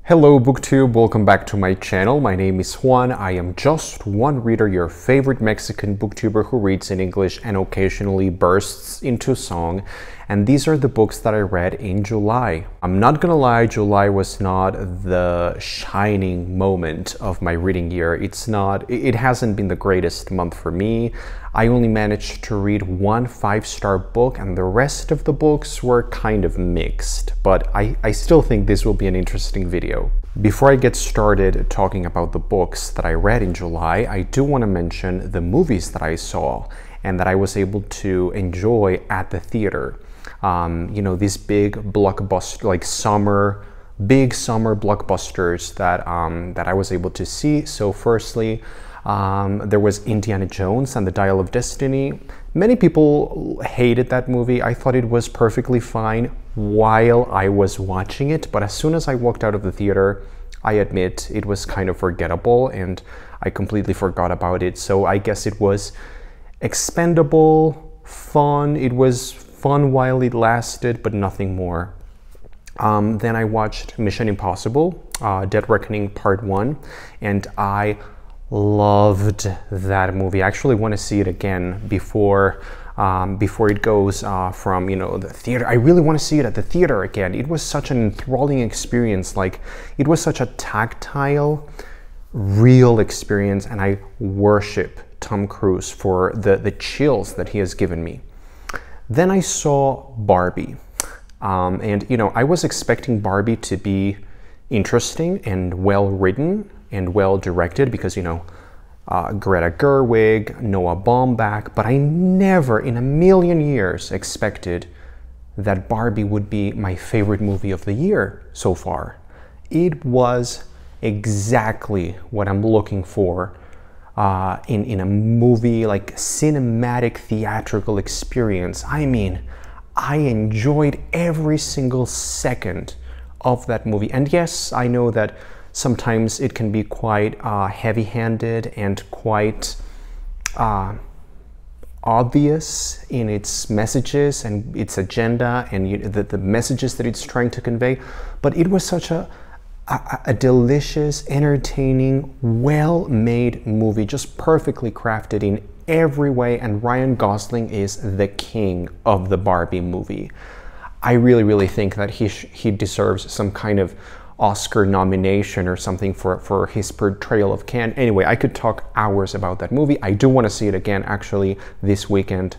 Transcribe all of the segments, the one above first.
Hello BookTube, welcome back to my channel. My name is Juan. I am just one reader, your favorite Mexican booktuber who reads in English and occasionally bursts into song. And these are the books that I read in July. I'm not gonna lie, July was not the shining moment of my reading year. It hasn't been the greatest month for me. I only managed to read one 5-star book and the rest of the books were kind of mixed, but I still think this will be an interesting video. Before I get started talking about the books that I read in July, I do want to mention the movies that I saw and that I was able to enjoy at the theater. You know, these big blockbuster, like big summer blockbusters that I was able to see. So firstly, there was Indiana Jones and the Dial of Destiny. Many people hated that movie. I thought it was perfectly fine while I was watching it, but as soon as I walked out of the theater, I admit it was kind of forgettable and I completely forgot about it. So I guess it was expendable, fun. It was fun while it lasted, but nothing more. Then I watched Mission Impossible, Dead Reckoning Part 1, and I loved that movie. I actually want to see it again before it goes from, you know, the theater. I really want to see it at the theater again. It was such an enthralling experience. Like, it was such a tactile, real experience, and I worship Tom Cruise for the chills that he has given me. Then I saw Barbie, and you know, I was expecting Barbie to be interesting and well written and well directed because, you know, Greta Gerwig, Noah Baumbach, but I never in a million years expected that Barbie would be my favorite movie of the year so far. It was exactly what I'm looking for in a movie, like cinematic theatrical experience. I mean, I enjoyed every single second of that movie. And yes, I know that sometimes it can be quite heavy-handed and quite obvious in its messages and its agenda and the messages that it's trying to convey. But it was such a delicious, entertaining, well-made movie, just perfectly crafted in every way. And Ryan Gosling is the king of the Barbie movie. I really think that he deserves some kind of Oscar nomination or something for his portrayal of Ken. Anyway, I could talk hours about that movie. I do want to see it again actually this weekend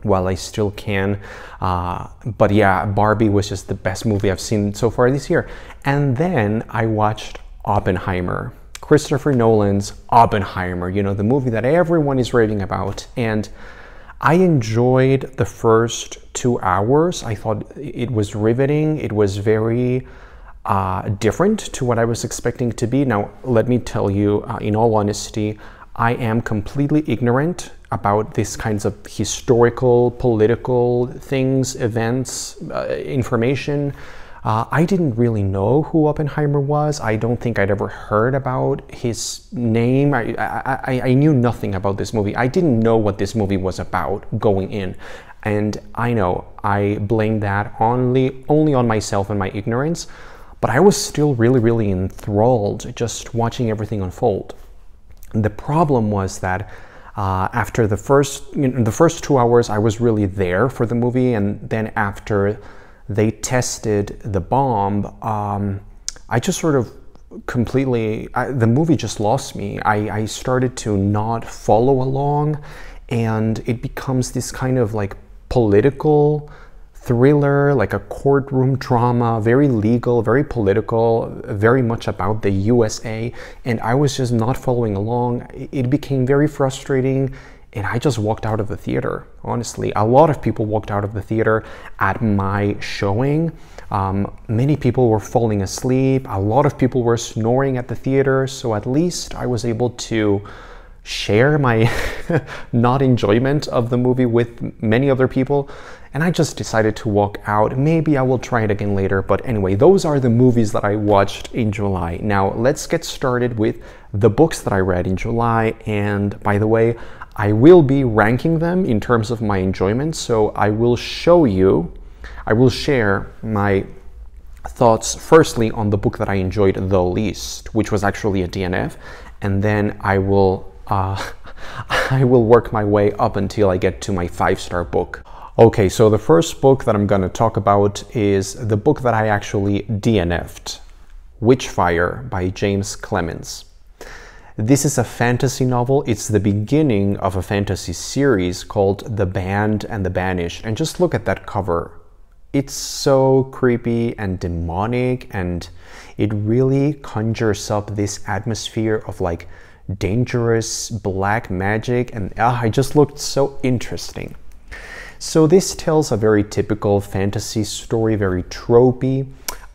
while I still can. But yeah, Barbie was just the best movie I've seen so far this year. And then I watched Oppenheimer, Christopher Nolan's Oppenheimer, you know, the movie that everyone is raving about. And I enjoyed the first 2 hours. I thought it was riveting. It was very different to what I was expecting to be. Now, let me tell you, in all honesty, I am completely ignorant about these kinds of historical, political things, events, information. I didn't really know who Oppenheimer was. I don't think I'd ever heard about his name. I knew nothing about this movie. I didn't know what this movie was about going in. And I know I blame that only on myself and my ignorance. But I was still really enthralled just watching everything unfold. The problem was that after the first 2 hours, I was really there for the movie, and then after they tested the bomb, I just sort of completely, the movie just lost me. I started to not follow along, and it becomes this kind of like political thriller, like a courtroom drama, very legal, very political, very much about the USA, and I was just not following along. It became very frustrating, and I just walked out of the theater, honestly. A lot of people walked out of the theater at my showing. Many people were falling asleep. A lot of people were snoring at the theater, so at least I was able to share my not enjoyment of the movie with many other people, and I just decided to walk out. Maybe I will try it again later, but anyway, those are the movies that I watched in July. Now let's get started with the books that I read in July, and by the way, I will be ranking them in terms of my enjoyment, so I will share my thoughts firstly on the book that I enjoyed the least, which was actually a DNF, and then I will I will work my way up until I get to my 5-star book. Okay, so the first book that I'm going to talk about is the book that I actually DNF'd, Witchfire by James Clemens. This is a fantasy novel. It's the beginning of a fantasy series called The Banned and the Banished. And just look at that cover. It's so creepy and demonic, and it really conjures up this atmosphere of like dangerous black magic, and it just looked so interesting. So this tells a very typical fantasy story, very tropey.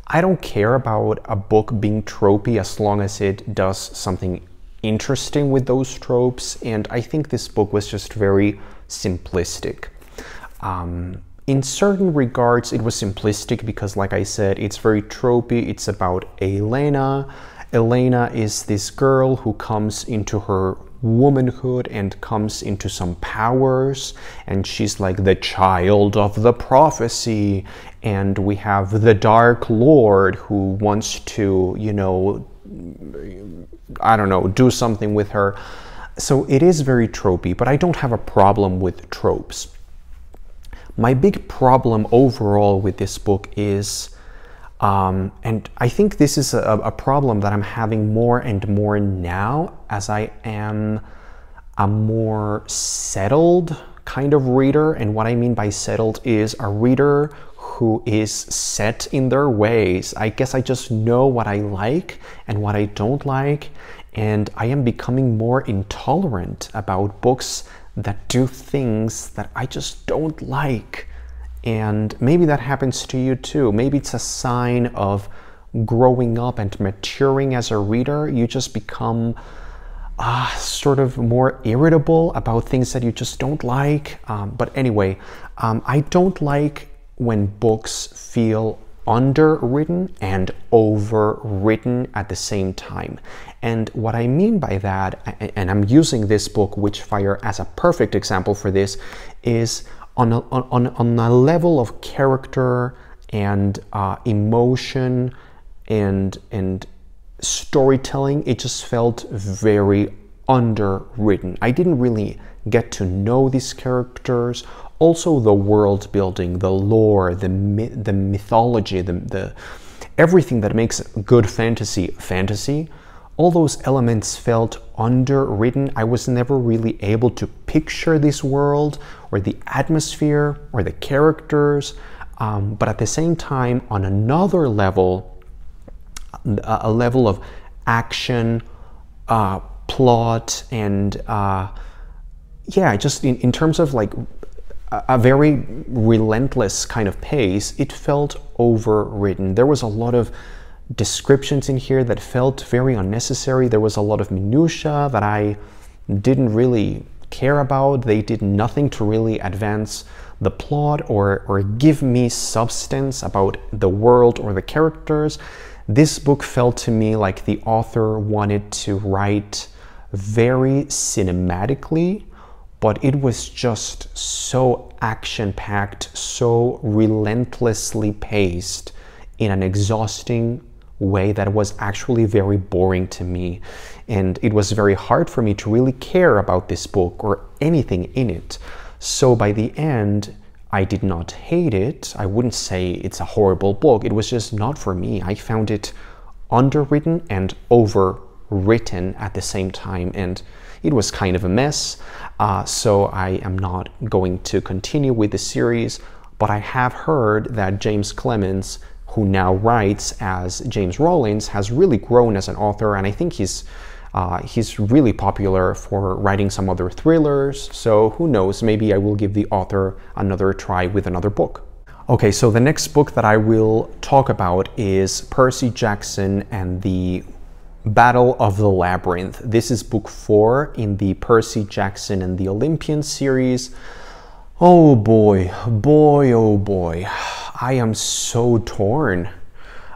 I don't care about a book being tropey as long as it does something interesting with those tropes, and I think this book was just very simplistic. In certain regards, it was simplistic because, like I said, it's very tropey. It's about Elena. Elena is this girl who comes into her womanhood and comes into some powers, and she's like the child of the prophecy, and we have the Dark Lord who wants to, you know, I don't know, do something with her. So it is very tropey, but I don't have a problem with tropes. My big problem overall with this book is and I think this is a problem that I'm having more and more now as I am a more settled kind of reader. And what I mean by settled is a reader who is set in their ways. I guess I just know what I like and what I don't like. And I am becoming more intolerant about books that do things that I just don't like. And maybe that happens to you too. Maybe it's a sign of growing up and maturing as a reader. You just become sort of more irritable about things that you just don't like. But anyway, I don't like when books feel underwritten and overwritten at the same time. And what I mean by that, and I'm using this book, Witchfire, as a perfect example for this, is on a level of character and emotion and storytelling, it just felt very underwritten. I didn't really get to know these characters. Also, the world building, the lore, the mythology, the everything that makes good fantasy. All those elements felt underwritten. I was never really able to picture this world or the atmosphere or the characters. But at the same time, on another level, a level of action, plot, and yeah, just in terms of like a very relentless kind of pace, it felt overwritten. There was a lot of descriptions in here that felt very unnecessary. There was a lot of minutia that I didn't really care about. They did nothing to really advance the plot or give me substance about the world or the characters. This book felt to me like the author wanted to write very cinematically, but it was just so action-packed, so relentlessly paced in an exhausting way that was actually very boring to me. And it was very hard for me to really care about this book or anything in it. So by the end, I did not hate it. I wouldn't say it's a horrible book. It was just not for me. I found it underwritten and overwritten at the same time, and it was kind of a mess. So I am not going to continue with the series, but I have heard that James Clemens, who now writes as James Rollins, has really grown as an author, and I think he's really popular for writing some other thrillers. So who knows, maybe I will give the author another try with another book. Okay, so the next book that I will talk about is Percy Jackson and the Battle of the Labyrinth. This is book 4 in the Percy Jackson and the Olympian series. Oh boy, oh boy. I am so torn.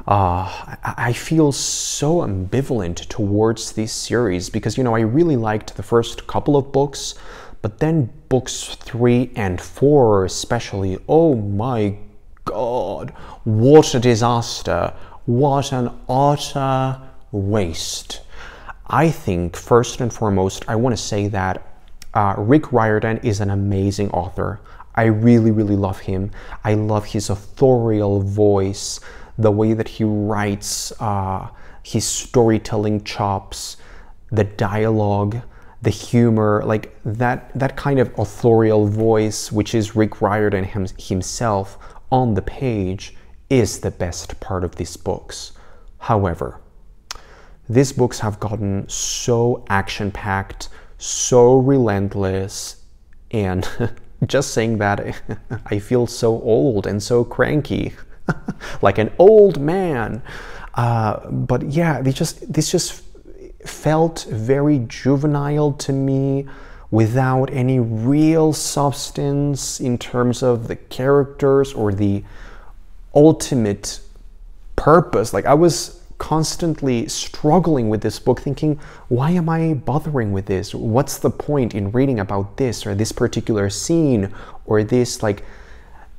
I feel so ambivalent towards this series because, you know, I really liked the first couple of books, but then books 3 and 4 especially, oh my God, God, what a disaster, what an utter waste. I think, first and foremost, I want to say that Rick Riordan is an amazing author. I really, really love him. I love his authorial voice, the way that he writes, his storytelling chops, the dialogue, the humor, like that kind of authorial voice, which is Rick Riordan himself on the page, is the best part of these books. However, these books have gotten so action-packed, so relentless, and just saying that, I feel so old and so cranky, like an old man. But yeah, this just felt very juvenile to me, without any real substance in terms of the characters or the ultimate purpose. Like, I was constantly struggling with this book, thinking, why am I bothering with this? What's the point in reading about this or this particular scene or this like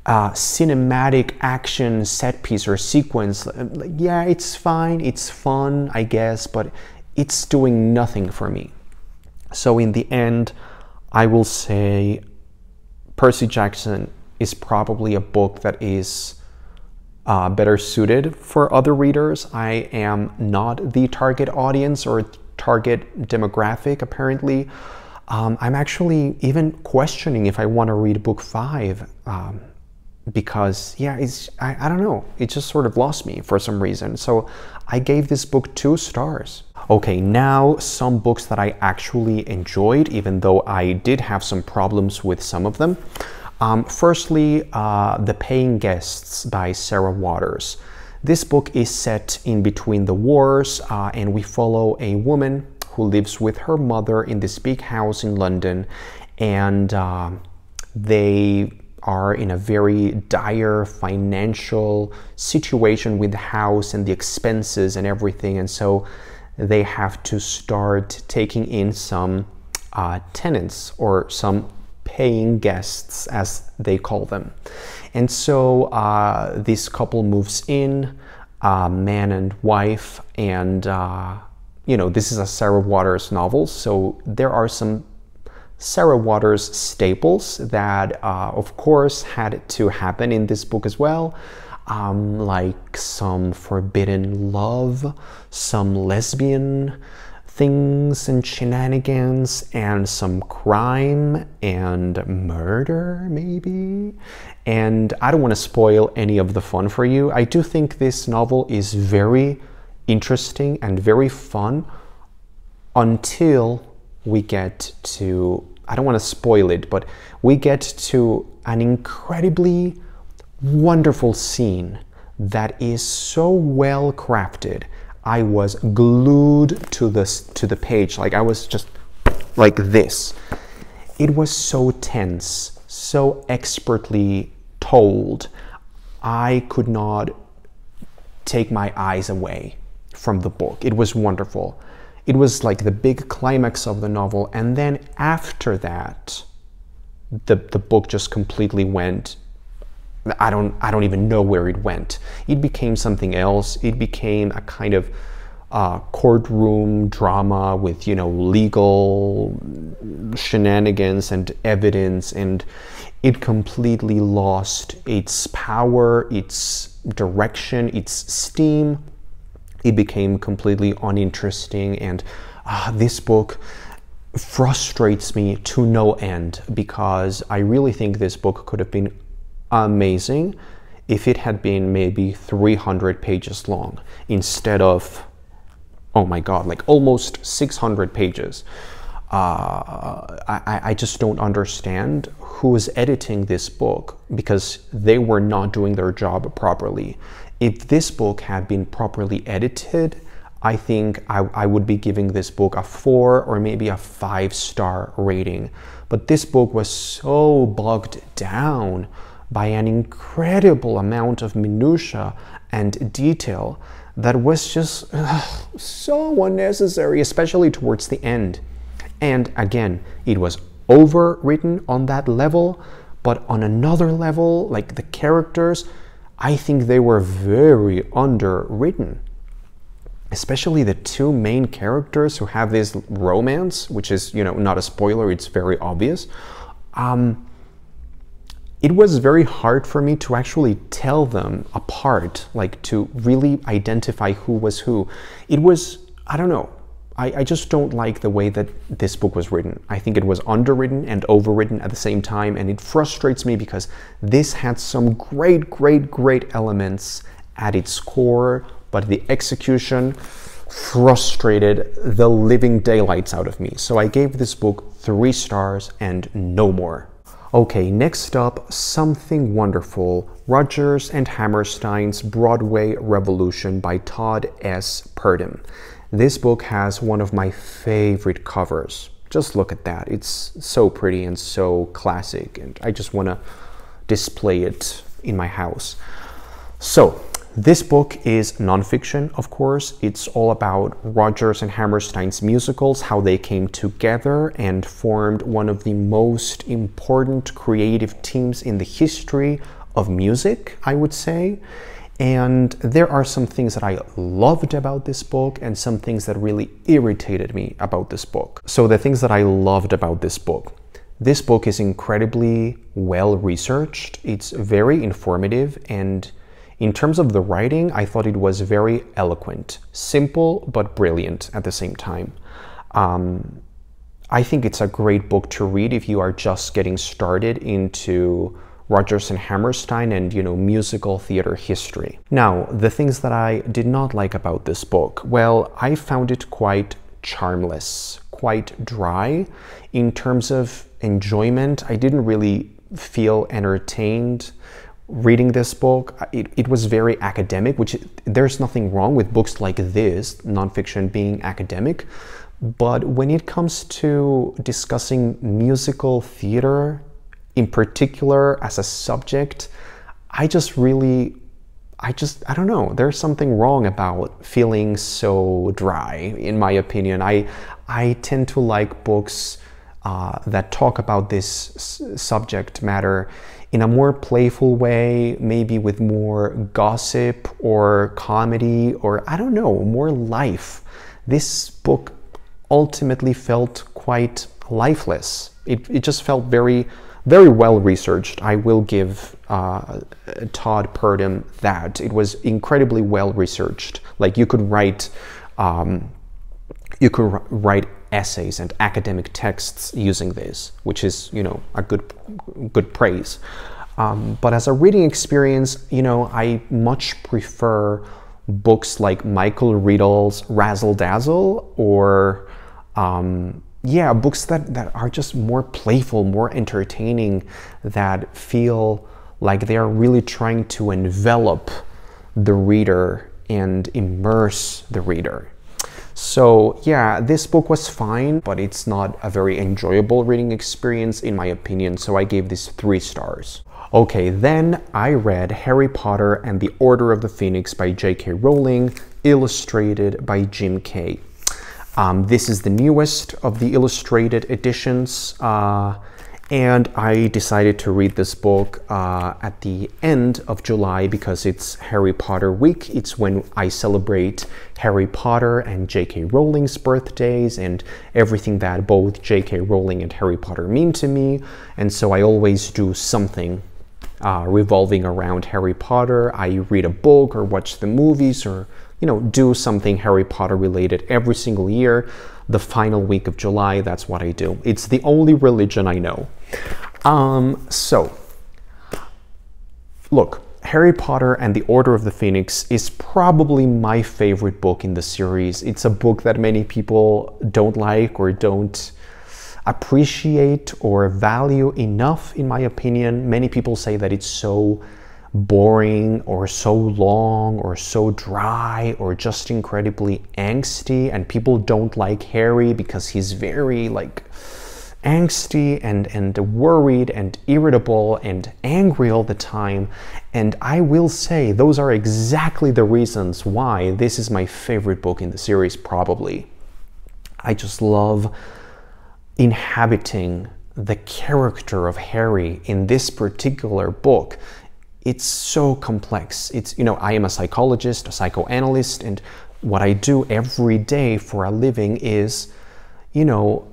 cinematic action set piece or sequence? Like, yeah, it's fine, it's fun, I guess, but it's doing nothing for me. So in the end, I will say Percy Jackson is probably a book that is better suited for other readers. I am not the target audience or target demographic, apparently. I'm actually even questioning if I want to read book 5, because, yeah, I don't know, it just sort of lost me for some reason. So I gave this book 2 stars. Okay, now some books that I actually enjoyed, even though I did have some problems with some of them. Firstly, The Paying Guests by Sarah Waters. This book is set in between the wars, and we follow a woman who lives with her mother in this big house in London, and they are in a very dire financial situation with the house and the expenses and everything, and so they have to start taking in some tenants, or some paying guests, as they call them. And so this couple moves in, man and wife, and you know, this is a Sarah Waters novel, so there are some Sarah Waters staples that of course had to happen in this book as well, like some forbidden love, some lesbian things and shenanigans, and some crime and murder, maybe. And I don't want to spoil any of the fun for you. I do think this novel is very interesting and very fun until we get to, I don't want to spoil it, but we get to an incredibly wonderful scene that is so well crafted. I was glued to the page, like I was just like this. It was so tense, so expertly told. I could not take my eyes away from the book. It was wonderful. It was like the big climax of the novel, and then after that, the book just completely went. I don't even know where it went. It became something else. It became a kind of courtroom drama with, you know, legal shenanigans and evidence, and it completely lost its power, its direction, its steam. It became completely uninteresting, and this book frustrates me to no end, because I really think this book could have been amazing if it had been maybe 300 pages long instead of, oh my god, like almost 600 pages. I just don't understand who is editing this book, because they were not doing their job properly. If this book had been properly edited, I think I would be giving this book a 4 or maybe a 5-star rating. But this book was so bogged down by an incredible amount of minutia and detail that was just so unnecessary, especially towards the end. And again, it was overwritten on that level, but on another level, like the characters, I think they were very underwritten. Especially the two main characters who have this romance, which is, you know, not a spoiler, it's very obvious. It was very hard for me to actually tell them apart, like to really identify who was who. It was, I don't know, I just don't like the way that this book was written. I think it was underwritten and overwritten at the same time, and it frustrates me because this had some great elements at its core, but the execution frustrated the living daylights out of me. So I gave this book 3 stars and no more. Okay, next up, Something Wonderful, Rodgers and Hammerstein's Broadway Revolution by Todd S. Purdum. This book has one of my favorite covers. Just look at that. It's so pretty and so classic, and I just want to display it in my house. So, this book is nonfiction, of course. It's all about Rodgers and Hammerstein's musicals, how they came together and formed one of the most important creative teams in the history of music, I would say. And there are some things that I loved about this book and some things that really irritated me about this book. So the things that I loved about this book is incredibly well researched. It's very informative, and in terms of the writing, I thought it was very eloquent, simple but brilliant at the same time. I think it's a great book to read if you are just getting started into Rodgers and Hammerstein and, you know, musical theater history. Now, the things that I did not like about this book, well, I found it quite charmless, quite dry. In terms of enjoyment, I didn't really feel entertained reading this book. It was very academic, which there's nothing wrong with books like this, nonfiction being academic. But when it comes to discussing musical theater, in particular as a subject, I don't know, there's something wrong about feeling so dry, in my opinion. I tend to like books that talk about this subject matter in a more playful way, maybe with more gossip or comedy, or I don't know, more life. This book ultimately felt quite lifeless. It just felt very well researched. I will give Todd Purdum that. It was incredibly well researched. Like you could write essays and academic texts using this, which is, you know, a good praise. But as a reading experience, you know, I much prefer books like Michael Riedel's Razzle Dazzle, or yeah, books that are just more playful, more entertaining, that feel like they are really trying to envelop the reader and immerse the reader. So yeah, this book was fine, but it's not a very enjoyable reading experience in my opinion, so I gave this 3 stars. Okay, then I read Harry Potter and the Order of the Phoenix by J.K. Rowling, illustrated by Jim Kay. This is the newest of the illustrated editions, and I decided to read this book at the end of July because it's Harry Potter week. It's when I celebrate Harry Potter and J.K. Rowling's birthdays and everything that both J.K. Rowling and Harry Potter mean to me, and so I always do something revolving around Harry Potter. I read a book or watch the movies, or you know, do something Harry Potter related every single year. The final week of July, that's what I do. It's the only religion I know. So, look, Harry Potter and the Order of the Phoenix is probably my favorite book in the series. It's a book that many people don't like or don't appreciate or value enough, in my opinion. Many people say that it's so boring or so long or so dry or just incredibly angsty, and people don't like Harry because he's very like angsty and worried and irritable and angry all the time. And I will say those are exactly the reasons why this is my favorite book in the series, probably. I just love inhabiting the character of Harry in this particular book. it's so complex. It's, you know, I am a psychologist, a psychoanalyst, and what I do every day for a living is, you know,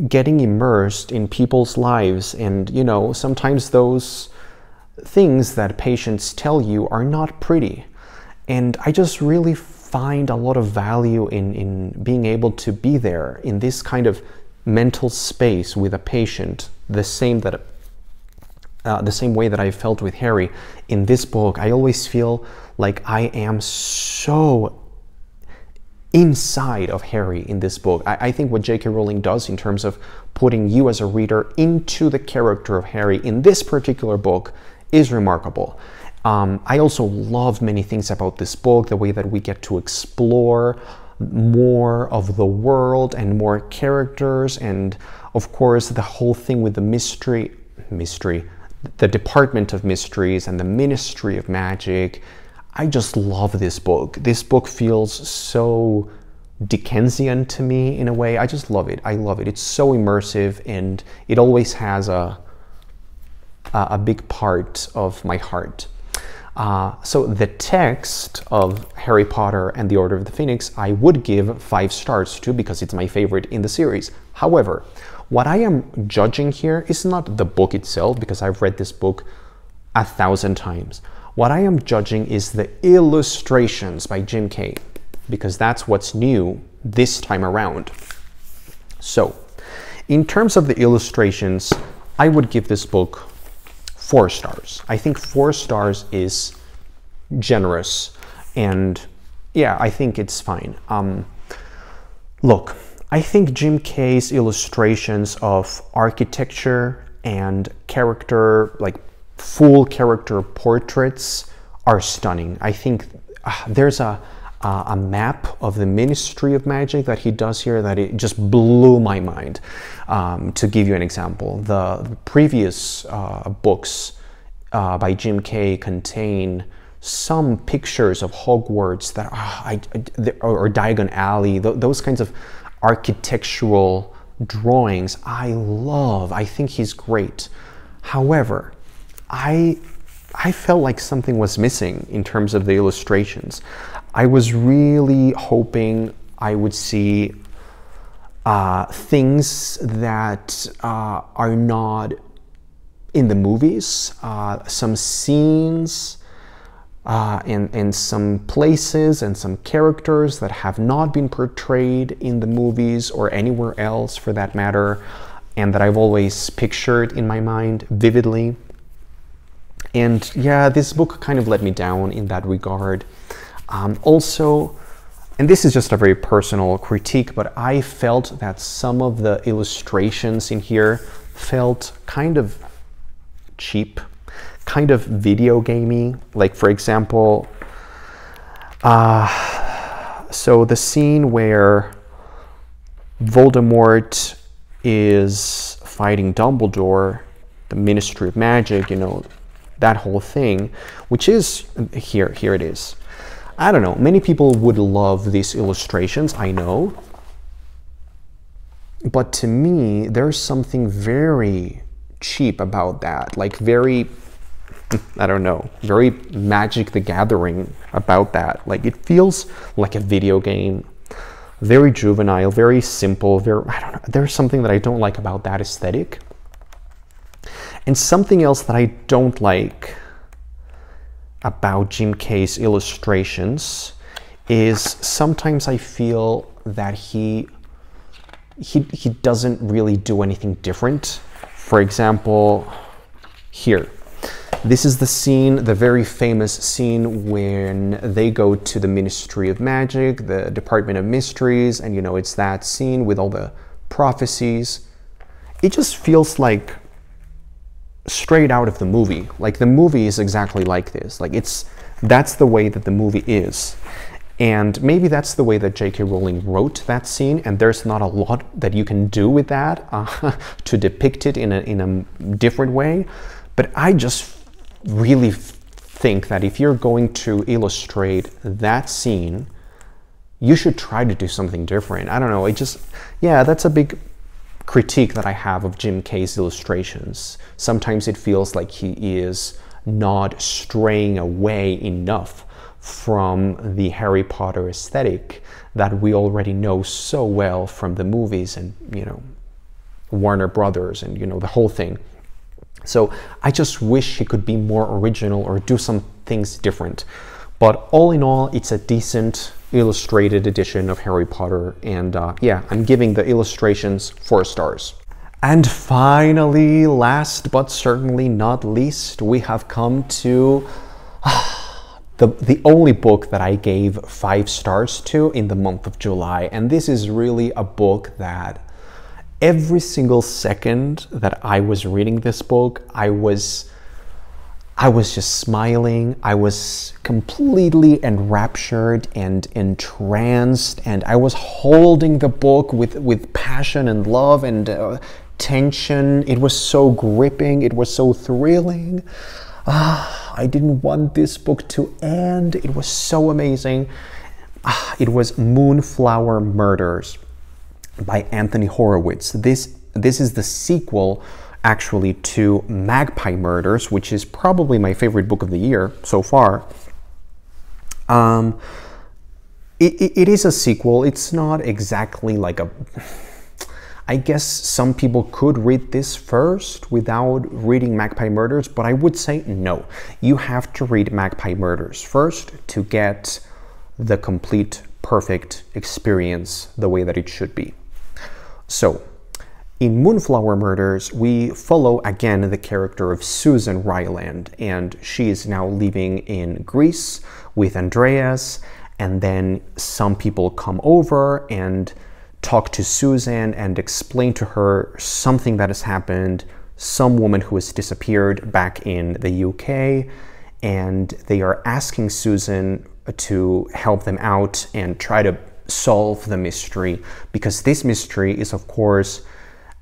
getting immersed in people's lives. And, you know, sometimes those things that patients tell you are not pretty. And I just really find a lot of value in being able to be there in this kind of mental space with a patient, the same way that I felt with Harry. In this book, I always feel like I am so inside of Harry in this book. I think what J.K. Rowling does in terms of putting you as a reader into the character of Harry in this particular book is remarkable. I also love many things about this book, the way that we get to explore more of the world and more characters, and of course the whole thing with the mystery, the Department of Mysteries and the Ministry of Magic. I just love this book. This book feels so Dickensian to me in a way. I just love it. I love it. It's so immersive, and it always has a big part of my heart. So the text of Harry Potter and the Order of the Phoenix, I would give 5 stars to, because it's my favorite in the series. However, what I am judging here is not the book itself, because I've read this book 1,000 times. What I am judging is the illustrations by Jim Kay, because that's what's new this time around. So, in terms of the illustrations, I would give this book 4 stars. I think 4 stars is generous, and yeah, I think it's fine. Look, I think Jim Kay's illustrations of architecture and character, like full character portraits, are stunning. I think there's a map of the Ministry of Magic that he does here that it just blew my mind. To give you an example, the previous books by Jim Kay contain some pictures of Hogwarts that or Diagon Alley, those kinds of architectural drawings I love. I think he's great. However, I felt like something was missing in terms of the illustrations. I was really hoping I would see things that are not in the movies, some scenes and some places and some characters that have not been portrayed in the movies or anywhere else for that matter, and that I've always pictured in my mind vividly. And yeah, this book kind of let me down in that regard. Also, and this is just a very personal critique, but I felt that some of the illustrations in here felt kind of cheap, kind of video gamey. Like, for example, so the scene where Voldemort is fighting Dumbledore, the Ministry of Magic, you know, that whole thing, which is here it is. I don't know, many people would love these illustrations, I know, but to me there's something very cheap about that, like very, I don't know, very Magic the Gathering about that. Like, it feels like a video game, very juvenile, very simple, very, I don't know, there's something that I don't like about that aesthetic. And something else that I don't like about Jim Kay's illustrations is sometimes I feel that he doesn't really do anything different. For example, here, this is the scene, the very famous scene when they go to the Ministry of Magic, the Department of Mysteries, and you know, it's that scene with all the prophecies. It just feels like straight out of the movie. Like, the movie is exactly like this. Like, that's the way that the movie is. And maybe that's the way that J.K. Rowling wrote that scene, and there's not a lot that you can do with that to depict it in a different way. But I just really think that if you're going to illustrate that scene, you should try to do something different. I don't know, it just, yeah, that's a big critique that I have of Jim Kay's illustrations. Sometimes it feels like he is not straying away enough from the Harry Potter aesthetic that we already know so well from the movies and, you know, Warner Brothers and, you know, the whole thing. So I just wish he could be more original or do some things different. But all in all, it's a decent illustrated edition of Harry Potter. And yeah, I'm giving the illustrations 4 stars. And finally, last but certainly not least, we have come to the only book that I gave 5 stars to in the month of July. And this is really a book that every single second that I was reading this book, I was just smiling. I was completely enraptured and entranced, and I was holding the book with passion and love and tension. It was so gripping. It was so thrilling. I didn't want this book to end. It was so amazing. It was Moonflower Murders by Anthony Horowitz. This is the sequel actually to Magpie Murders, which is probably my favorite book of the year so far. It is a sequel. It's not exactly like a... I guess some people could read this first without reading Magpie Murders, but I would say no. You have to read Magpie Murders first to get the complete, perfect experience the way that it should be. So, in Moonflower Murders, we follow again the character of Susan Ryland, and she is now living in Greece with Andreas, and then some people come over and talk to Susan and explain to her something that has happened, some woman who has disappeared back in the UK, and they are asking Susan to help them out and try to solve the mystery, because this mystery is, of course,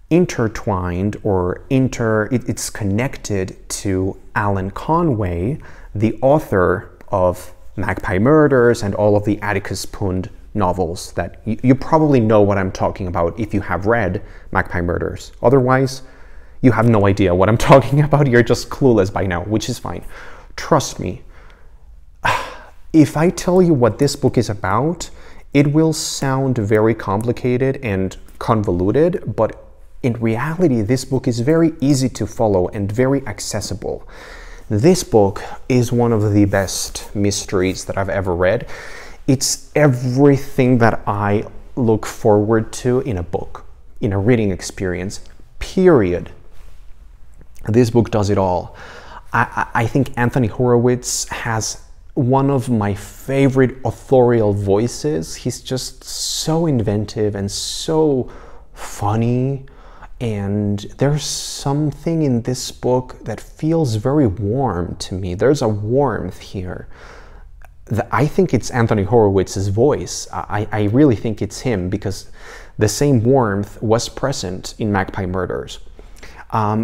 intertwined or it's connected to Alan Conway, the author of Magpie Murders and all of the Atticus Pund novels that you probably know what I'm talking about if you have read Magpie Murders. Otherwise, you have no idea what I'm talking about. You're just clueless by now, which is fine. Trust me. If I tell you what this book is about, it will sound very complicated and convoluted, but in reality, this book is very easy to follow and very accessible. This book is one of the best mysteries that I've ever read. It's everything that I look forward to in a book, in a reading experience, period. This book does it all. I think Anthony Horowitz has one of my favorite authorial voices. He's just so inventive and so funny. And there's something in this book that feels very warm to me. There's a warmth here. I think it's Anthony Horowitz's voice. I really think it's him, because the same warmth was present in Magpie Murders.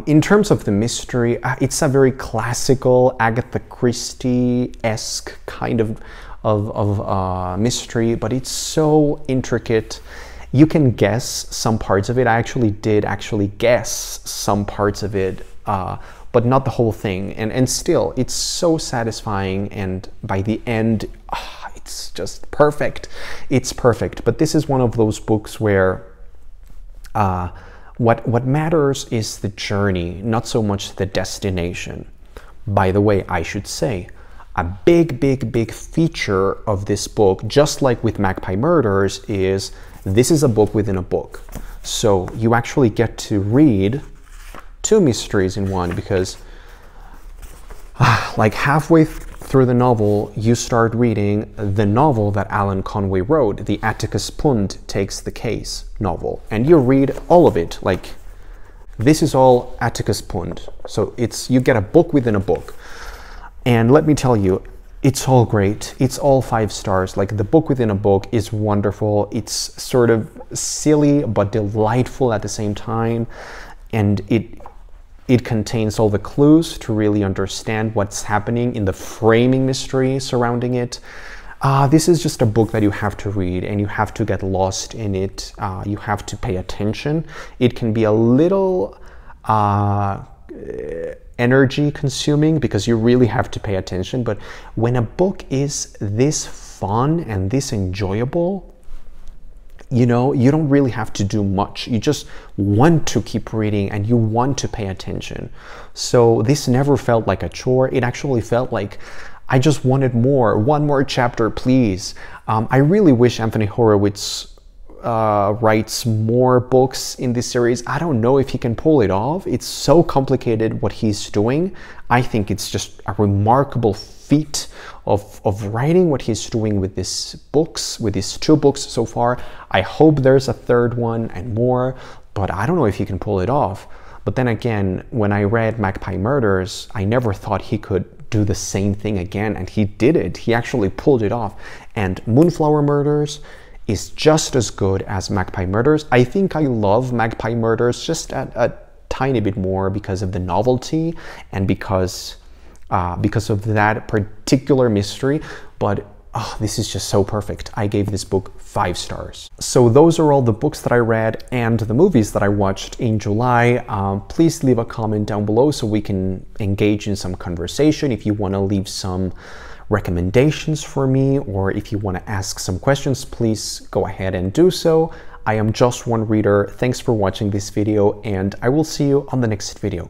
In terms of the mystery, it's a very classical Agatha Christie-esque kind of mystery, but it's so intricate. You can guess some parts of it. I actually did guess some parts of it, but not the whole thing. And still, it's so satisfying, and by the end, it's just perfect. It's perfect. But this is one of those books where what matters is the journey, not so much the destination. By the way, I should say, a big feature of this book, just like with Magpie Murders, is this is a book within a book. So you actually get to read 2 mysteries in one, because like halfway through the novel, you start reading the novel that Alan Conway wrote, the Atticus Pund Takes the Case novel. And you read all of it. Like, this is all Atticus Pund. So you get a book within a book. And let me tell you, it's all great. It's all 5 stars. Like, the book within a book is wonderful. It's sort of silly but delightful at the same time. And it contains all the clues to really understand what's happening in the framing mystery surrounding it. This is just a book that you have to read, and you have to get lost in it. You have to pay attention. It can be a little energy consuming because you really have to pay attention. But when a book is this fun and this enjoyable, you know, you don't really have to do much. You just want to keep reading and you want to pay attention. So this never felt like a chore. It actually felt like I just wanted more. One more chapter, please. I really wish Anthony Horowitz writes more books in this series. I don't know if he can pull it off. It's so complicated what he's doing. I think it's just a remarkable feat of writing what he's doing with these books, with these 2 books so far. I hope there's a 3rd one and more, but I don't know if he can pull it off. But then again, when I read Magpie Murders, I never thought he could do the same thing again, and he did it. He actually pulled it off. And Moonflower Murders is just as good as Magpie Murders. I think I love Magpie Murders just a tiny bit more because of the novelty and because of that particular mystery, but this is just so perfect. I gave this book 5 stars. So those are all the books that I read and the movies that I watched in July. Please leave a comment down below so we can engage in some conversation. If you want to leave some recommendations for me, or if you want to ask some questions, please go ahead and do so. I am Just One Reader. Thanks for watching this video, and I will see you on the next video.